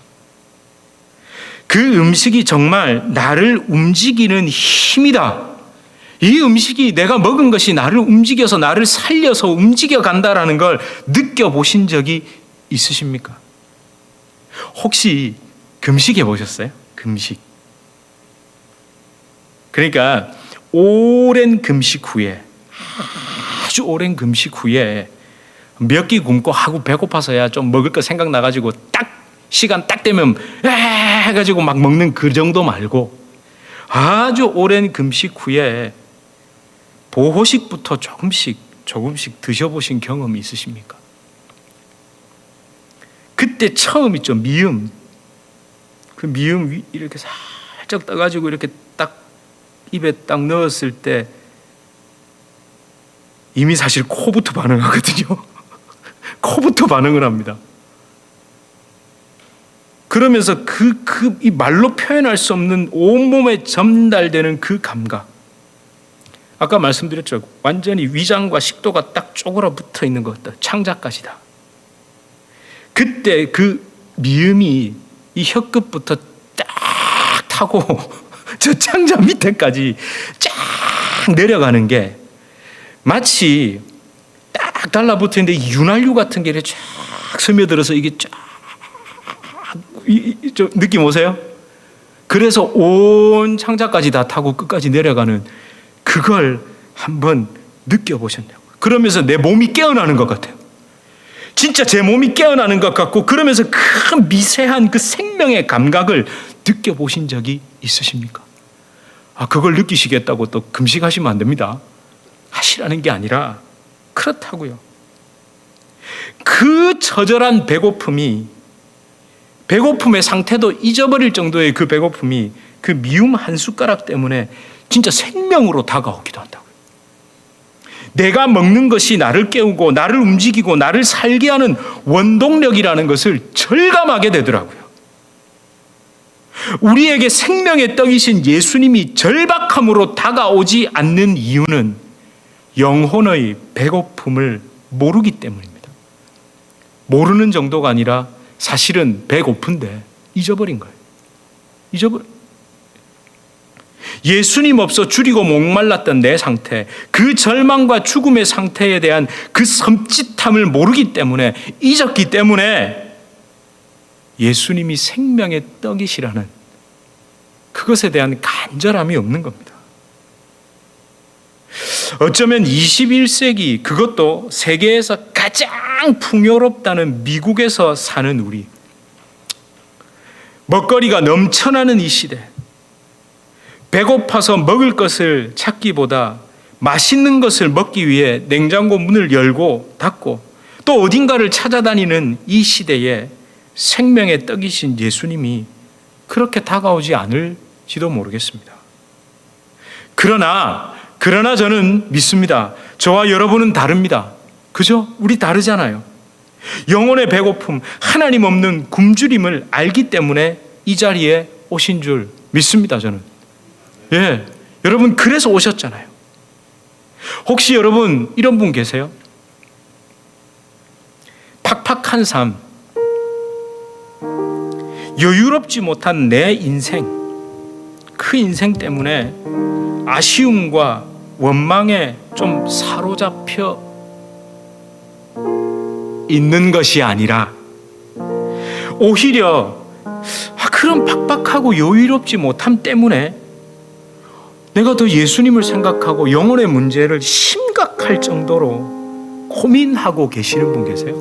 그 음식이 정말 나를 움직이는 힘이다. 이 음식이 내가 먹은 것이 나를 움직여서 나를 살려서 움직여 간다라는 걸 느껴보신 적이 있으십니까? 혹시 금식 해보셨어요? 금식. 그러니까 오랜 금식 후에, 아주 오랜 금식 후에 몇 끼 굶고 하고 배고파서야 좀 먹을 거 생각나가지고 딱 시간 딱 되면 해가지고 막 먹는 그 정도 말고, 아주 오랜 금식 후에 보호식부터 조금씩 드셔보신 경험이 있으십니까? 그때 처음 있죠, 미음. 그 미음 이렇게 살짝 떠가지고 이렇게 딱 입에 딱 넣었을 때 이미 사실 코부터 반응하거든요. 코부터 반응을 합니다. 그러면서 이 말로 표현할 수 없는 온몸에 전달되는 그 감각. 아까 말씀드렸죠. 완전히 위장과 식도가 딱 쪼그라붙어 있는 것 같다. 창자까지다. 그때 그 미음이 이 혀끝부터 딱 타고 저 창자 밑에까지 쫙 내려가는 게 마치 딱 달라붙어 있는데 윤활유 같은 게 쫙 스며들어서 이게 쫙 느낌 오세요? 그래서 온 창자까지 다 타고 끝까지 내려가는 그걸 한번 느껴보셨냐고. 그러면서 내 몸이 깨어나는 것 같아요. 진짜 제 몸이 깨어나는 것 같고, 그러면서 그 미세한 그 생명의 감각을 느껴보신 적이 있으십니까? 그걸 느끼시겠다고 또 금식하시면 안 됩니다. 하시라는 게 아니라 그렇다고요. 그 처절한 배고픔의 상태도 잊어버릴 정도의 그 배고픔이 그 미움 한 숟가락 때문에 진짜 생명으로 다가오기도 한다고요. 내가 먹는 것이 나를 깨우고 나를 움직이고 나를 살게 하는 원동력이라는 것을 절감하게 되더라고요. 우리에게 생명의 떡이신 예수님이 절박함으로 다가오지 않는 이유는 영혼의 배고픔을 모르기 때문입니다. 모르는 정도가 아니라 사실은 배고픈데 잊어버린 거예요. 예수님 없어 줄이고 목말랐던 내 상태, 그 절망과 죽음의 상태에 대한 그 섬찟함을 모르기 때문에, 잊었기 때문에 예수님이 생명의 떡이시라는 그것에 대한 간절함이 없는 겁니다. 어쩌면 21세기, 그것도 세계에서 가장 풍요롭다는 미국에서 사는 우리, 먹거리가 넘쳐나는 이 시대, 배고파서 먹을 것을 찾기보다 맛있는 것을 먹기 위해 냉장고 문을 열고 닫고 또 어딘가를 찾아다니는 이 시대에 생명의 떡이신 예수님이 그렇게 다가오지 않을지도 모르겠습니다. 그러나 저는 믿습니다. 저와 여러분은 다릅니다. 그죠? 우리 다르잖아요. 영혼의 배고픔, 하나님 없는 굶주림을 알기 때문에 이 자리에 오신 줄 믿습니다, 저는. 여러분 그래서 오셨잖아요. 혹시 여러분 이런 분 계세요? 팍팍한 삶, 여유롭지 못한 내 인생, 그 인생 때문에 아쉬움과 원망에 좀 사로잡혀 있는 것이 아니라 오히려 그런 팍팍하고 여유롭지 못함 때문에 내가 더 예수님을 생각하고 영혼의 문제를 심각할 정도로 고민하고 계시는 분 계세요?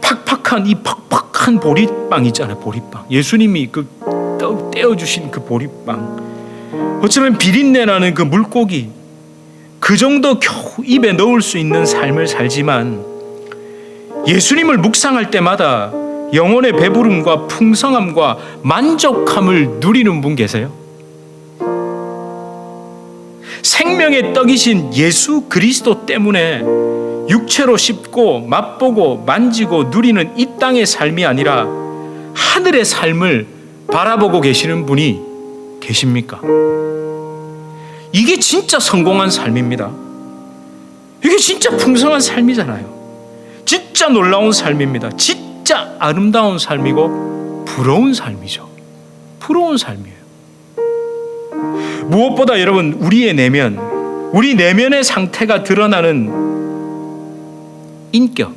팍팍한 이 팍팍한 보리빵 있잖아요. 보리빵. 예수님이 그 떼어주신 그 보리빵. 어쩌면 비린내 나는 그 물고기. 그 정도 겨우 입에 넣을 수 있는 삶을 살지만 예수님을 묵상할 때마다 영혼의 배부름과 풍성함과 만족함을 누리는 분 계세요? 생명의 떡이신 예수 그리스도 때문에 육체로 씹고 맛보고 만지고 누리는 이 땅의 삶이 아니라 하늘의 삶을 바라보고 계시는 분이 계십니까? 이게 진짜 성공한 삶입니다. 이게 진짜 풍성한 삶이잖아요. 진짜 놀라운 삶입니다. 진짜 아름다운 삶이고 부러운 삶이죠. 부러운 삶이에요. 무엇보다 여러분, 우리 내면의 상태가 드러나는 인격,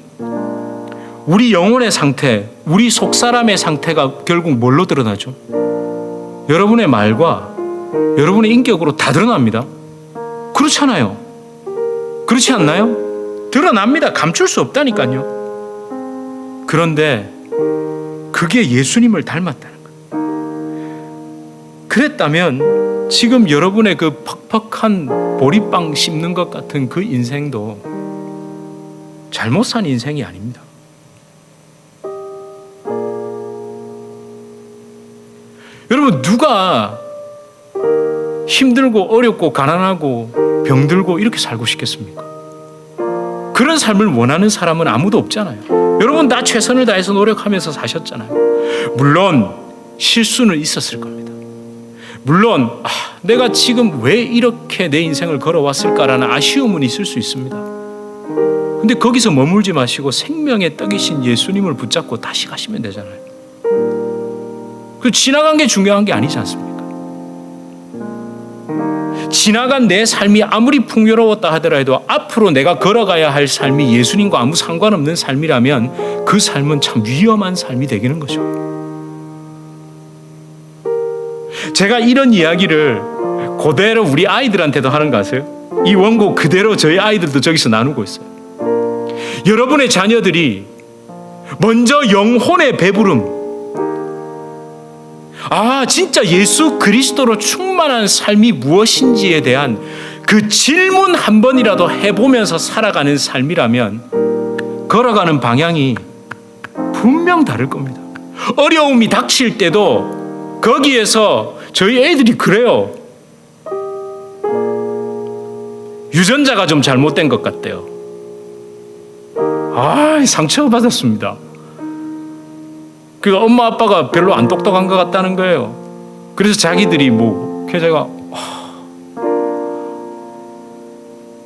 우리 영혼의 상태, 우리 속사람의 상태가 결국 뭘로 드러나죠? 여러분의 말과 여러분의 인격으로 다 드러납니다. 그렇잖아요. 그렇지 않나요? 드러납니다. 감출 수 없다니까요. 그런데 그게 예수님을 닮았다는 거예요. 그랬다면 지금 여러분의 그 퍽퍽한 보리빵 씹는 것 같은 그 인생도 잘못 산 인생이 아닙니다. 여러분, 누가 힘들고 어렵고 가난하고 병들고 이렇게 살고 싶겠습니까? 그런 삶을 원하는 사람은 아무도 없잖아요. 여러분 다 최선을 다해서 노력하면서 사셨잖아요. 물론 실수는 있었을 겁니다. 물론 내가 지금 왜 이렇게 내 인생을 걸어왔을까라는 아쉬움은 있을 수 있습니다. 근데 거기서 머물지 마시고 생명의 떡이신 예수님을 붙잡고 다시 가시면 되잖아요. 그 지나간 게 중요한 게 아니지 않습니까? 지나간 내 삶이 아무리 풍요로웠다 하더라도 앞으로 내가 걸어가야 할 삶이 예수님과 아무 상관없는 삶이라면 그 삶은 참 위험한 삶이 되기는 거죠. 제가 이런 이야기를 그대로 우리 아이들한테도 하는 거 아세요? 이 원고 그대로 저희 아이들도 저기서 나누고 있어요. 여러분의 자녀들이 먼저 영혼의 배부름, 진짜 예수 그리스도로 충만한 삶이 무엇인지에 대한 그 질문 한 번이라도 해보면서 살아가는 삶이라면 걸어가는 방향이 분명 다를 겁니다. 어려움이 닥칠 때도 거기에서 저희 애들이 그래요. 유전자가 좀 잘못된 것 같대요. 상처받았습니다. 그 엄마 아빠가 별로 안 똑똑한 것 같다는 거예요. 그래서 자기들이 제가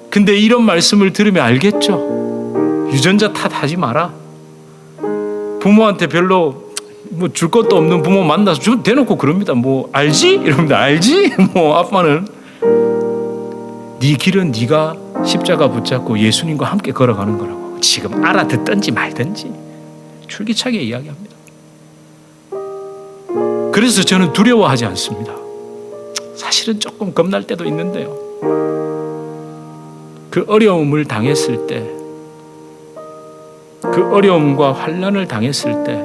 근데 이런 말씀을 들으면 알겠죠. 유전자 탓하지 마라. 부모한테 별로 줄 것도 없는 부모 만나서 대놓고 그럽니다. 알지? 이럽니다. 알지? 아빠는 네 길은 네가 십자가 붙잡고 예수님과 함께 걸어가는 거라고. 지금 알아듣든지 말든지 줄기차게 이야기합니다. 그래서 저는 두려워하지 않습니다. 사실은 조금 겁날 때도 있는데요. 그 어려움을 당했을 때, 그 어려움과 환난을 당했을 때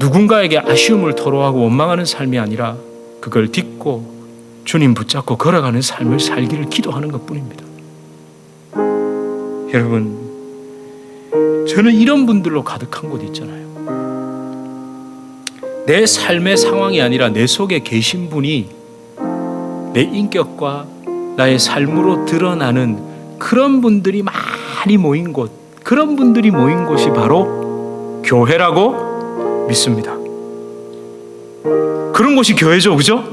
누군가에게 아쉬움을 토로하고 원망하는 삶이 아니라 그걸 딛고 주님 붙잡고 걸어가는 삶을 살기를 기도하는 것뿐입니다. 여러분, 저는 이런 분들로 가득한 곳 있잖아요. 내 삶의 상황이 아니라 내 속에 계신 분이 내 인격과 나의 삶으로 드러나는 그런 분들이 많이 모인 곳, 그런 분들이 모인 곳이 바로 교회라고 믿습니다. 그런 곳이 교회죠, 그죠?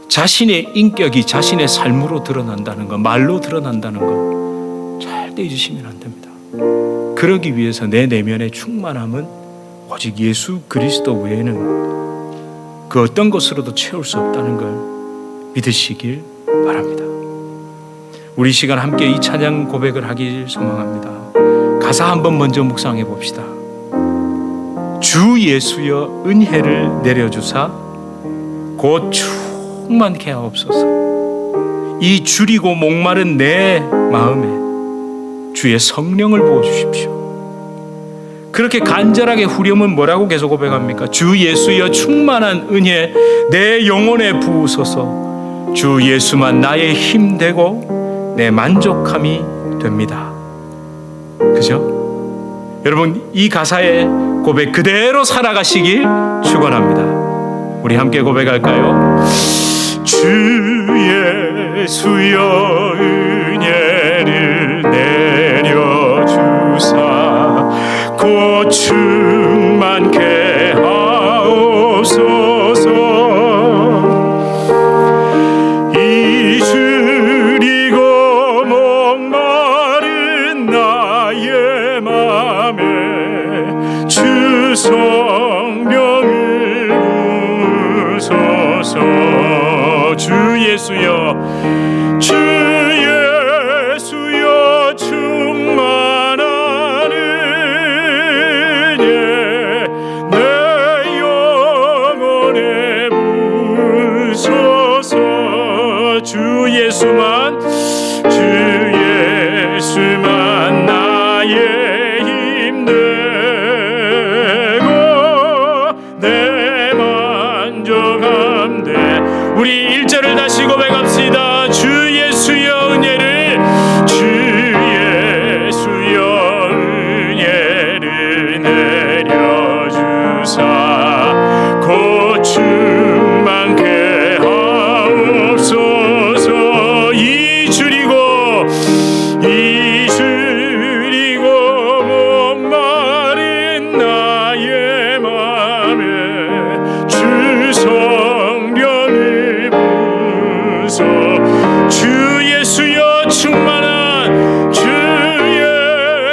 자신의 인격이 자신의 삶으로 드러난다는 것, 말로 드러난다는 것 절대 잊으시면 안 됩니다. 그러기 위해서 내 내면의 충만함은 오직 예수 그리스도 외에는 그 어떤 것으로도 채울 수 없다는 걸 믿으시길 바랍니다. 우리 시간 함께 이 찬양 고백을 하길 소망합니다. 가사 한번 먼저 묵상해 봅시다. 주 예수여 은혜를 내려주사 곧 충만케 하옵소서. 이 줄이고 목마른 내 마음에 주의 성령을 부어주십시오. 그렇게 간절하게 후렴은 뭐라고 계속 고백합니까? 주 예수여 충만한 은혜 내 영혼에 부으소서. 주 예수만 나의 힘 되고 내 만족함이 됩니다. 그죠? 여러분, 이 가사의 고백 그대로 살아가시길 축원합니다. 우리 함께 고백할까요? 주 예수여 은혜를 내려주사 곧 충만케 하옵소서. 이 줄이고 목마른 나의 맘에 주 성령을 부으소서. 주 예수여 주 예수여 충만한 은혜 내 영혼에 부으소서. 주 예수만 나의 힘 되고 내 만족함 돼. 우리 1절을 다시 고백합시다. 주 예수여 은혜를 주 예수여 은혜를 내려주사 곧 충만케 하옵소서. 이 줄이고 목마른 나의 맘에 주 성령을 부으소. 주 예수여 충만한 주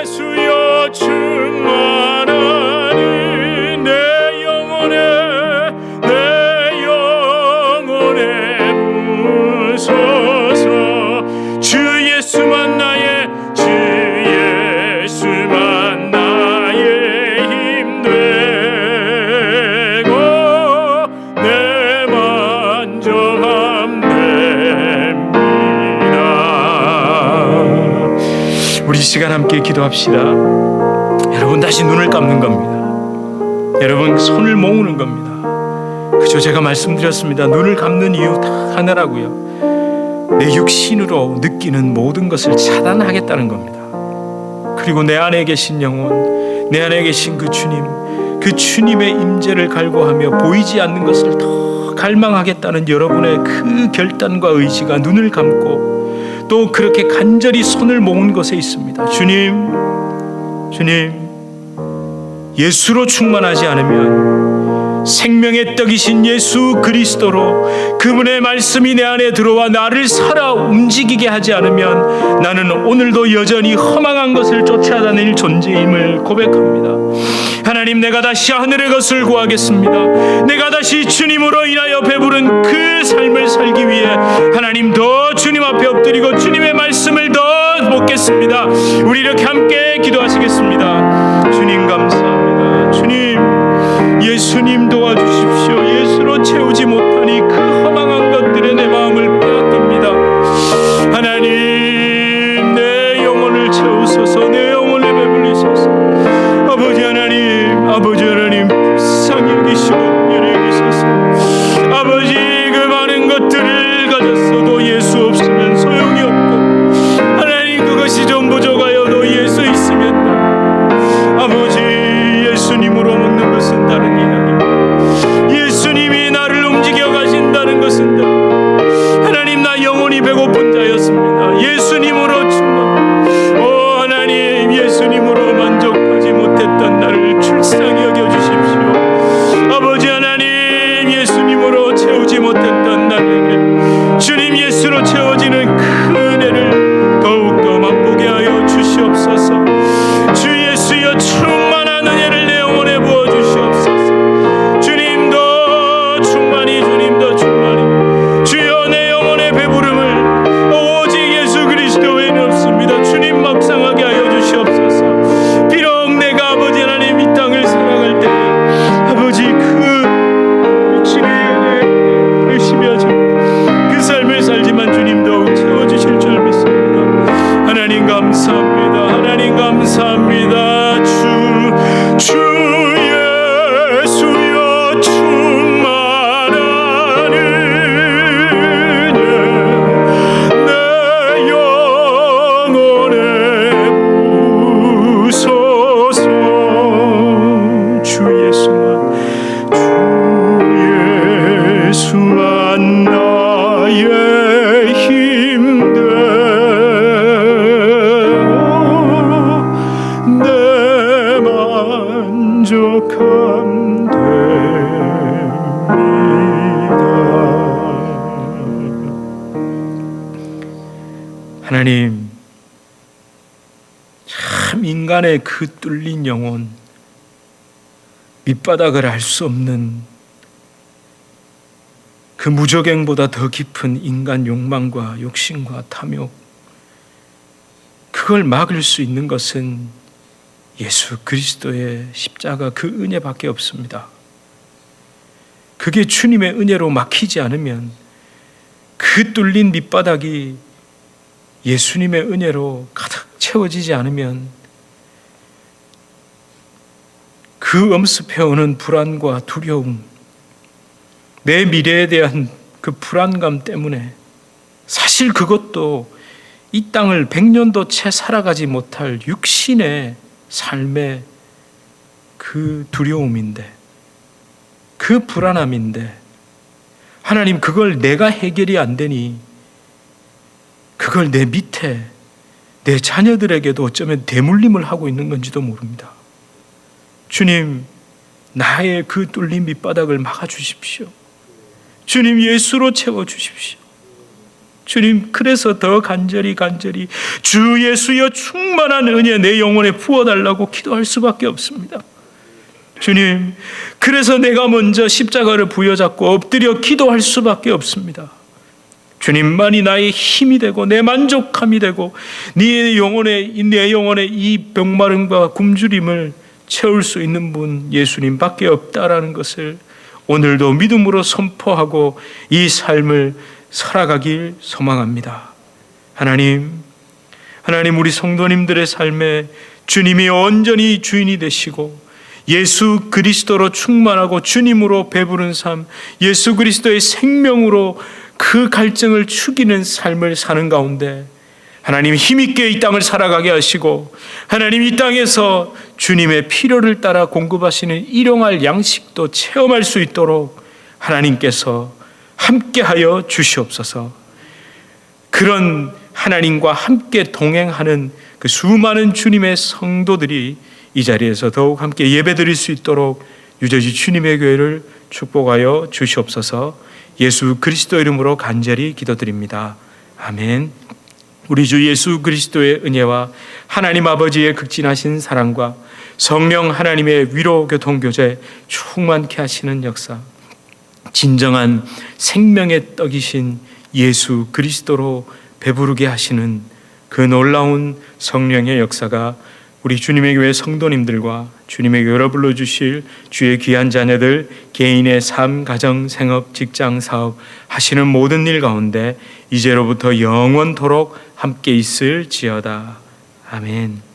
예수여 충만한 내 영혼에 부으소서. 주 예수만 나의 힘 되고 내 만족함 됩니다. 우리 시간 함께 기도합시다. 여러분, 다시 눈을 감는 겁니다. 여러분, 손을 모으는 겁니다. 그저 제가 말씀드렸습니다. 눈을 감는 이유 다 하나라고요. 내 육신으로 느끼는 모든 것을 차단하겠다는 겁니다. 그리고 내 안에 계신 영혼, 내 안에 계신 그 주님의 임재를 갈구하며 보이지 않는 것을 더 갈망하겠다는 여러분의 그 결단과 의지가 눈을 감고 또 그렇게 간절히 손을 모은 것에 있습니다. 주님, 예수로 충만하지 않으면 생명의 떡이신 예수 그리스도로 그분의 말씀이 내 안에 들어와 나를 살아 움직이게 하지 않으면 나는 오늘도 여전히 허망한 것을 쫓아다닐 존재임을 고백합니다. 하나님, 내가 다시 하늘의 것을 구하겠습니다. 내가 다시 주님으로 인하여 배부른 그 삶을 살기 위해 하나님 더 주님 앞에 엎드리고 주님의 말씀을 더 묻겠습니다. 우리 이렇게 함께 기도하시겠습니다. 주님 감사합니다. 주님, 예수님 도와주십시오. 예수로 채우지 못하니 그 허망한 것들에 내 마음을 빼앗깁니다. 하나님, 내 영혼을 채우소서. 내 영혼을 배불리소서. 아버지 하나님 불쌍히 여기시고 은혜를 여기소서. 아버지, 그 많은 것들을 가졌어도 예수 없으면 소용이 없고 하나님, 그것이 전부 적어요도 예수 있으면 아버지, 예수님으로 먹는 것은 다른 이야기. 예수님이 나를 움직여 가신다는 것은 하나님, 참 인간의 그 뚫린 영혼, 밑바닥을 알 수 없는 그 무저갱보다 더 깊은 인간 욕망과 욕심과 탐욕, 그걸 막을 수 있는 것은 예수 그리스도의 십자가 그 은혜밖에 없습니다. 그게 주님의 은혜로 막히지 않으면, 그 뚫린 밑바닥이 예수님의 은혜로 가득 채워지지 않으면, 그 엄습해오는 불안과 두려움, 내 미래에 대한 그 불안감 때문에 사실 그것도 이 땅을 100년도 채 살아가지 못할 육신의 삶의 그 두려움인데, 그 불안함인데, 하나님, 그걸 내가 해결이 안 되니 그걸 내 밑에 내 자녀들에게도 어쩌면 대물림을 하고 있는 건지도 모릅니다. 주님, 나의 그 뚫린 밑바닥을 막아주십시오. 주님, 예수로 채워주십시오. 주님, 그래서 더 간절히 주 예수여 충만한 은혜 내 영혼에 부어달라고 기도할 수밖에 없습니다. 주님, 그래서 내가 먼저 십자가를 부여잡고 엎드려 기도할 수밖에 없습니다. 주님만이 나의 힘이 되고 내 만족함이 되고 내 영혼의 이 병마름과 굶주림을 채울 수 있는 분 예수님밖에 없다라는 것을 오늘도 믿음으로 선포하고 이 삶을 살아가길 소망합니다. 하나님, 우리 성도님들의 삶에 주님이 온전히 주인이 되시고 예수 그리스도로 충만하고 주님으로 배부른 삶, 예수 그리스도의 생명으로 그 갈증을 죽이는 삶을 사는 가운데 하나님, 힘있게 이 땅을 살아가게 하시고, 하나님, 이 땅에서 주님의 필요를 따라 공급하시는 일용할 양식도 체험할 수 있도록 하나님께서 함께하여 주시옵소서. 그런 하나님과 함께 동행하는 그 수많은 주님의 성도들이 이 자리에서 더욱 함께 예배드릴 수 있도록 유저지 주님의 교회를 축복하여 주시옵소서. 예수 그리스도 이름으로 간절히 기도드립니다. 아멘. 우리 주 예수 그리스도의 은혜와 하나님 아버지의 극진하신 사랑과 성령 하나님의 위로 교통 교제 충만케 하시는 역사, 진정한 생명의 떡이신 예수 그리스도로 배부르게 하시는 그 놀라운 성령의 역사가 우리 주님의 교회 성도님들과 주님의 교회로 불러주실 주의 귀한 자녀들 개인의 삶, 가정, 생업, 직장, 사업 하시는 모든 일 가운데 이제로부터 영원토록 함께 있을지어다. 아멘.